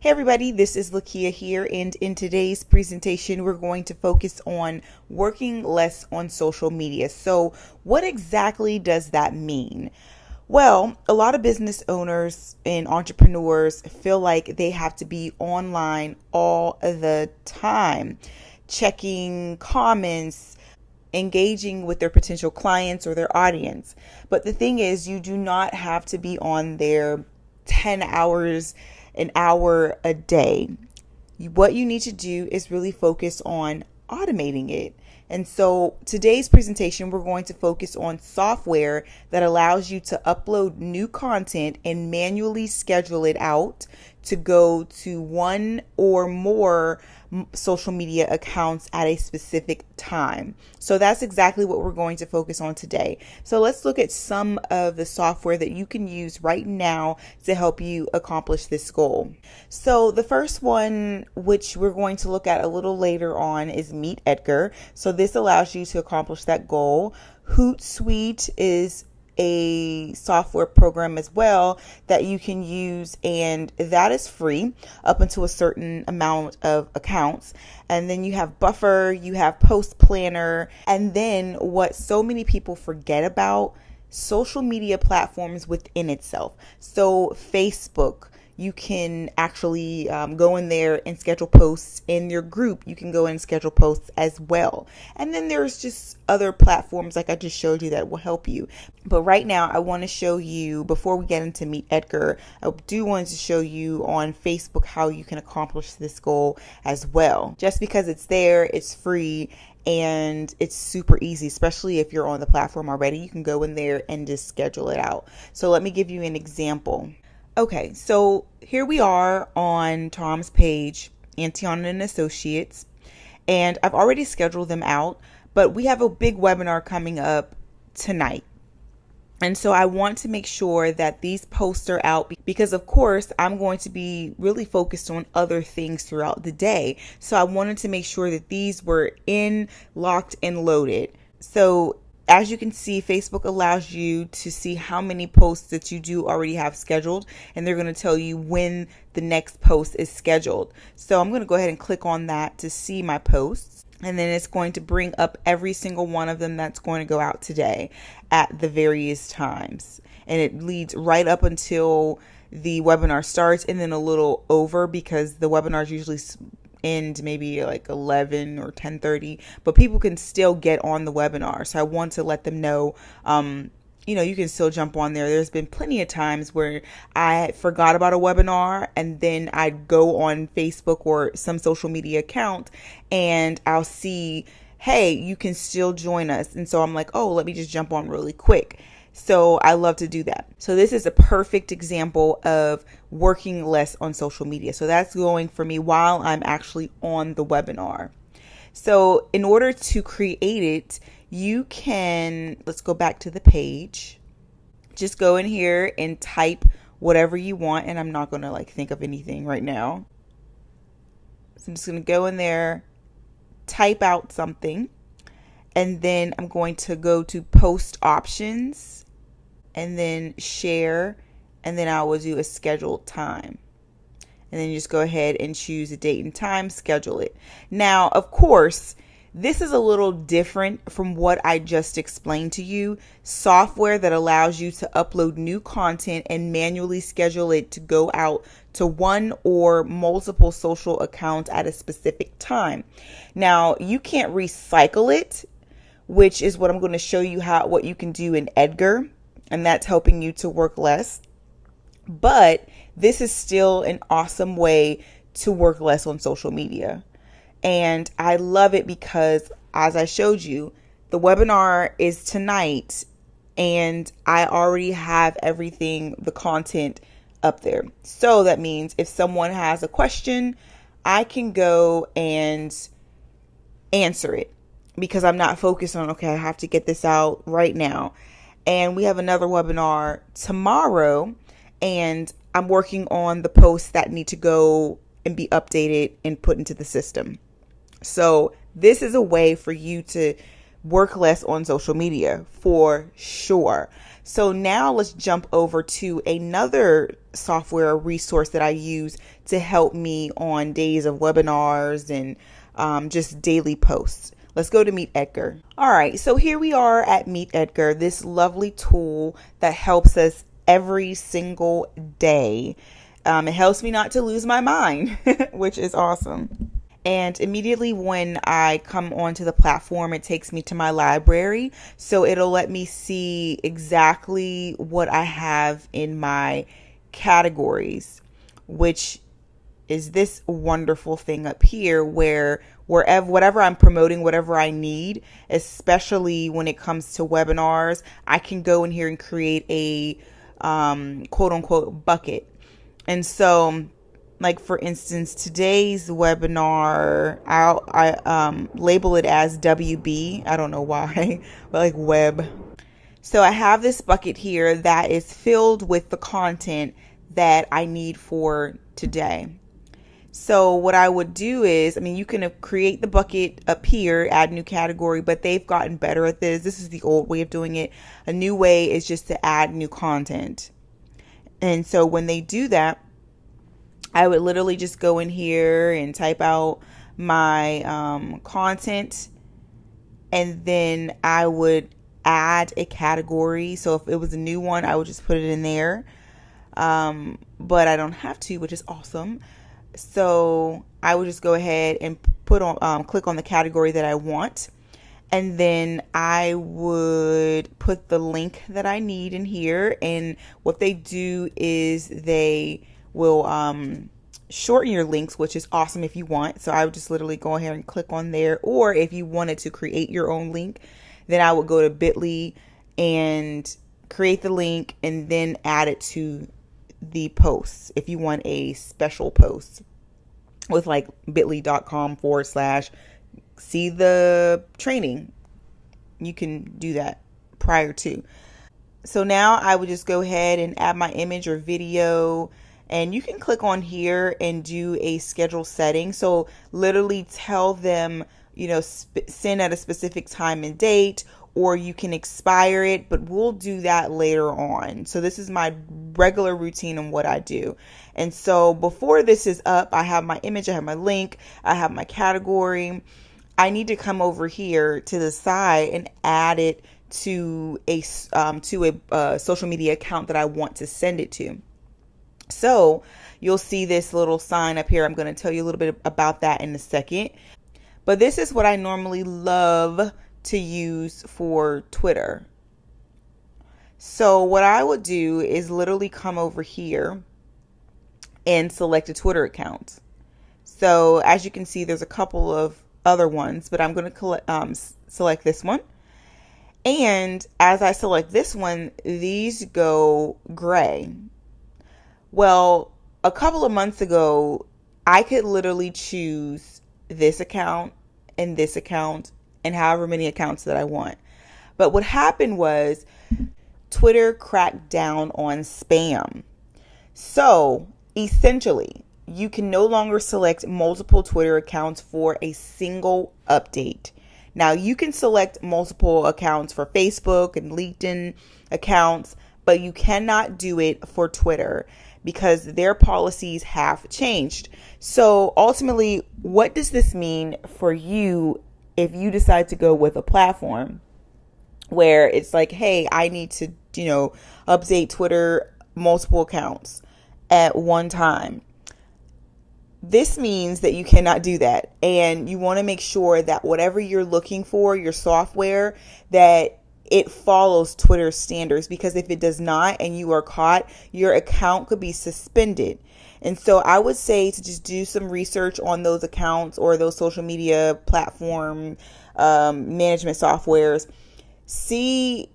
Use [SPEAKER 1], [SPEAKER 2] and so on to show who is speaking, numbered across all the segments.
[SPEAKER 1] Hey everybody, this is Lakia here, and in today's presentation we're going to focus on working less on social media. So what exactly does that mean? Well, a lot of business owners and entrepreneurs feel like they have to be online all the time, checking comments, engaging with their potential clients or their audience. But the thing is, you do not have to be on there 10 hours, an hour a day. What you need to do is really focus on automating it. And so today's presentation, we're going to focus on software that allows you to upload new content and manually schedule it out to go to one or more social media accounts at a specific time. So that's exactly what we're going to focus on today. So let's look at some of the software that you can use right now to help you accomplish this goal. So the first one, which we're going to look at a little later on, is Meet Edgar. So this allows you to accomplish that goal. Hootsuite is a software program as well that you can use, and that is free up until a certain amount of accounts. And then you have Buffer, you have Post Planner, and then what so many people forget about, social media platforms within itself. So Facebook, you can actually go in there and schedule posts. In your group, you can go in and schedule posts as well. And then there's just other platforms like I just showed you that will help you. But right now, I want to show you, before we get into Meet Edgar, I do want to show you on Facebook how you can accomplish this goal as well. Just because it's there, it's free, and it's super easy, especially if you're on the platform already. You can go in there and just schedule it out. So let me give you an example. Okay, so here we are on Tom's page, Antion and Associates, and I've already scheduled them out, but we have a big webinar coming up tonight. And so I want to make sure that these posts are out because, of course, I'm going to be really focused on other things throughout the day. So I wanted to make sure that these were locked and loaded. So as you can see, Facebook allows you to see how many posts that you do already have scheduled, and they're going to tell you when the next post is scheduled. So I'm going to go ahead and click on that to see my posts, and then it's going to bring up every single one of them that's going to go out today at the various times. And it leads right up until the webinar starts, and then a little over, because the webinars usually end maybe like 11 or 10:30, but people can still get on the webinar. So I want to let them know, you can still jump on there. There's been plenty of times where I forgot about a webinar, and then I'd go on Facebook or some social media account and I'll see, hey, you can still join us. And so I'm like, oh, let me just jump on really quick. So I love to do that. So this is a perfect example of working less on social media. So that's going for me while I'm actually on the webinar. So in order to create it, you can, let's go back to the page. Just go in here and type whatever you want. And I'm not going to think of anything right now. So I'm just going to go in there, type out something. And then I'm going to go to post options and then share. And then I will do a scheduled time. And then you just go ahead and choose a date and time, schedule it. Now, of course, this is a little different from what I just explained to you. Software that allows you to upload new content and manually schedule it to go out to one or multiple social accounts at a specific time. Now, you can't recycle it, which is what I'm going to show you what you can do in Edgar, and that's helping you to work less. But this is still an awesome way to work less on social media. And I love it because, as I showed you, the webinar is tonight and I already have everything, the content up there. So that means if someone has a question, I can go and answer it, because I'm not focused on, okay, I have to get this out right now. And we have another webinar tomorrow, and I'm working on the posts that need to go and be updated and put into the system. So this is a way for you to work less on social media for sure. So now let's jump over to another software resource that I use to help me on days of webinars and just daily posts. Let's go to Meet Edgar. All right, so here we are at Meet Edgar, this lovely tool that helps us every single day. It helps me not to lose my mind, which is awesome. And immediately when I come onto the platform, it takes me to my library. So it'll let me see exactly what I have in my categories, which is this wonderful thing up here where whatever I'm promoting, whatever I need, especially when it comes to webinars, I can go in here and create a quote unquote bucket. And so, like for instance, today's webinar, I label it as WB. I don't know why, but like web. So I have this bucket here that is filled with the content that I need for today. So what I would do is, you can create the bucket up here, add new category, but they've gotten better at this. This is the old way of doing it. A new way is just to add new content. And so when they do that, I would literally just go in here and type out my content, and then I would add a category. So if it was a new one, I would just put it in there. But I don't have to, which is awesome. So I would just go ahead and click on the category that I want. And then I would put the link that I need in here. And what they do is they will shorten your links, which is awesome if you want. So I would just literally go ahead and click on there. Or if you wanted to create your own link, then I would go to bit.ly and create the link and then add it to the posts if you want a special post with like bit.ly.com/see the training. You can do that prior to. So now I would just go ahead and add my image or video, and you can click on here and do a schedule setting. So literally tell them, send at a specific time and date, or you can expire it, but we'll do that later on. So this is my regular routine and what I do. And so before this is up, I have my image, I have my link, I have my category. I need to come over here to the side and add it to a social media account that I want to send it to. So you'll see this little sign up here. I'm going to tell you a little bit about that in a second. But this is what I normally love to use for Twitter. So what I would do is literally come over here and select a Twitter account. So as you can see, there's a couple of other ones, but I'm going to select this one. And as I select this one, these go gray. Well, a couple of months ago, I could literally choose this account and this account and however many accounts that I want. But what happened was Twitter cracked down on spam. So essentially, you can no longer select multiple Twitter accounts for a single update. Now, you can select multiple accounts for Facebook and LinkedIn accounts, but you cannot do it for Twitter because their policies have changed. So ultimately, what does this mean for you if you decide to go with a platform where it's like, hey, I need to, update Twitter multiple accounts at one time? This means that you cannot do that. And you want to make sure that whatever you're looking for, your software, that it follows Twitter standards, because if it does not and you are caught, your account could be suspended. And so I would say to just do some research on those accounts or those social media platform management softwares. See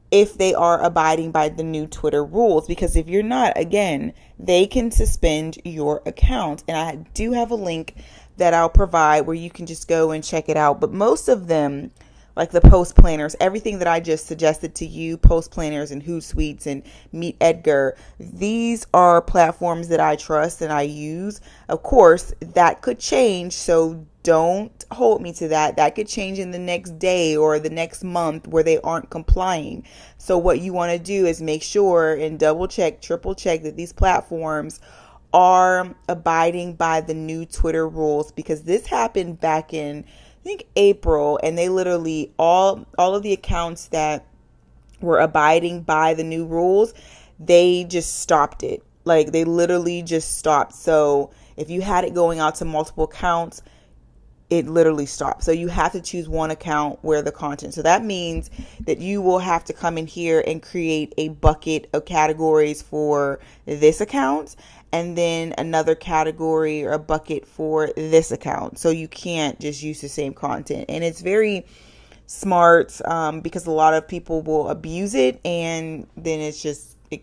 [SPEAKER 1] if they are abiding by the new Twitter rules, because if you're not, again, they can suspend your account. And I do have a link that I'll provide where you can just go and check it out. But most of them, like the post planners, everything that I just suggested to you, post planners and Hootsuite and Meet Edgar, these are platforms that I trust and I use. Of course, that could change, so don't hold me to that. That could change in the next day or the next month where they aren't complying. So what you want to do is make sure and double check, triple check that these platforms are abiding by the new Twitter rules, because this happened back in, I think, April, and they literally all of the accounts that were abiding by the new rules, they just stopped it. Like, they literally just stopped. So if you had it going out to multiple accounts, it literally stopped. So you have to choose one account where the content. So that means that you will have to come in here and create a bucket of categories for this account, and then another category or a bucket for this account. So you can't just use the same content. And it's very smart, because a lot of people will abuse it, and then it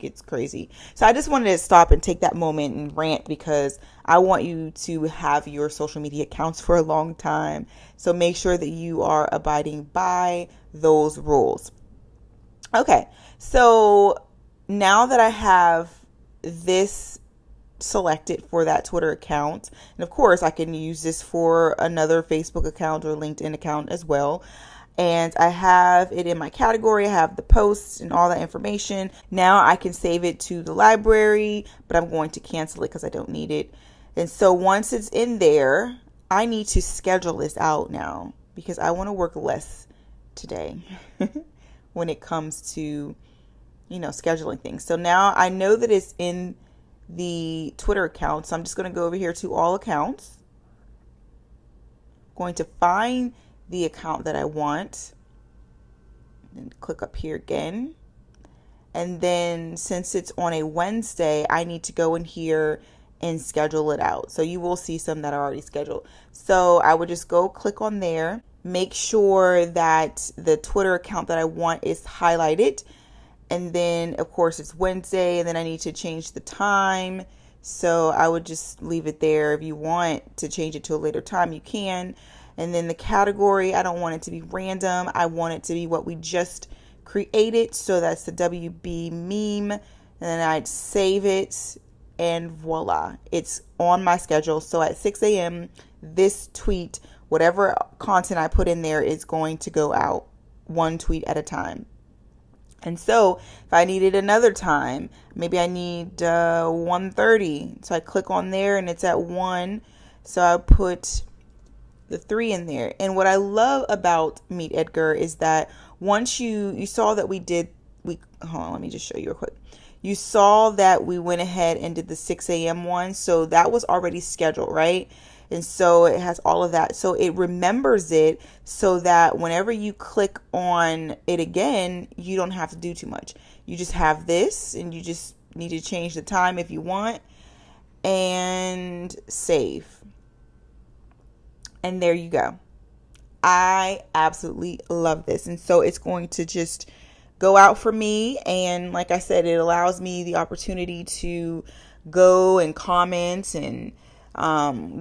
[SPEAKER 1] gets crazy. So I just wanted to stop and take that moment and rant, because I want you to have your social media accounts for a long time. So make sure that you are abiding by those rules. Okay, so now that I have this selected for that Twitter account, and of course I can use this for another Facebook account or LinkedIn account as well, and I have it in my category, I have the posts and all that information. Now I can save it to the library, but I'm going to cancel it because I don't need it. And so once it's in there, I need to schedule this out now, because I want to work less today when it comes to, scheduling things. So now I know that it's in the Twitter account. So I'm just going to go over here to all accounts. Going to find the account that I want and click up here again. And then since it's on a Wednesday, I need to go in here and schedule it out. So you will see some that are already scheduled. So I would just go click on there, make sure that the Twitter account that I want is highlighted. And then of course it's Wednesday, and then I need to change the time. So I would just leave it there. If you want to change it to a later time, you can. And then the category, I don't want it to be random. I want it to be what we just created. So that's the WB meme. And then I'd save it, and voila, it's on my schedule. So at 6 a.m., this tweet, whatever content I put in there, is going to go out one tweet at a time. And so if I needed another time, maybe I need 1:30. So I click on there and it's at 1. So I put the 3 in there. And what I love about Meet Edgar is that once you saw that hold on, let me just show you real quick. You saw that we went ahead and did the 6 a.m. one. So that was already scheduled, right? And so it has all of that. So it remembers it so that whenever you click on it again, you don't have to do too much. You just have this, and you just need to change the time if you want, and save. And there you go. I absolutely love this. And so it's going to just go out for me. And like I said, it allows me the opportunity to go and comment and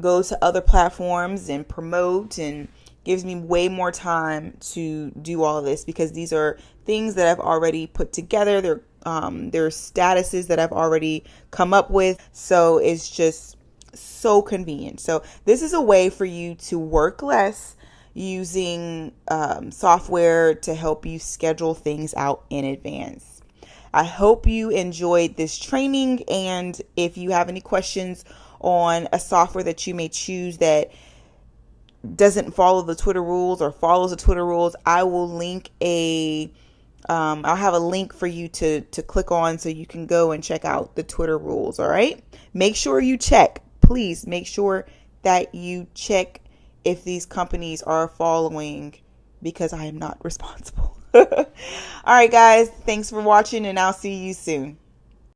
[SPEAKER 1] go to other platforms and promote, and gives me way more time to do all of this, because these are things that I've already put together. They're statuses that I've already come up with. So it's just so convenient. So this is a way for you to work less using software to help you schedule things out in advance. I hope you enjoyed this training, and if you have any questions on a software that you may choose that doesn't follow the Twitter rules or follows the Twitter rules, I will link I'll have a link for you to click on, so you can go and check out the Twitter rules. All right. Make sure you check. Please make sure that you check if these companies are following, because I am not responsible. All right, guys. Thanks for watching, and I'll see you soon.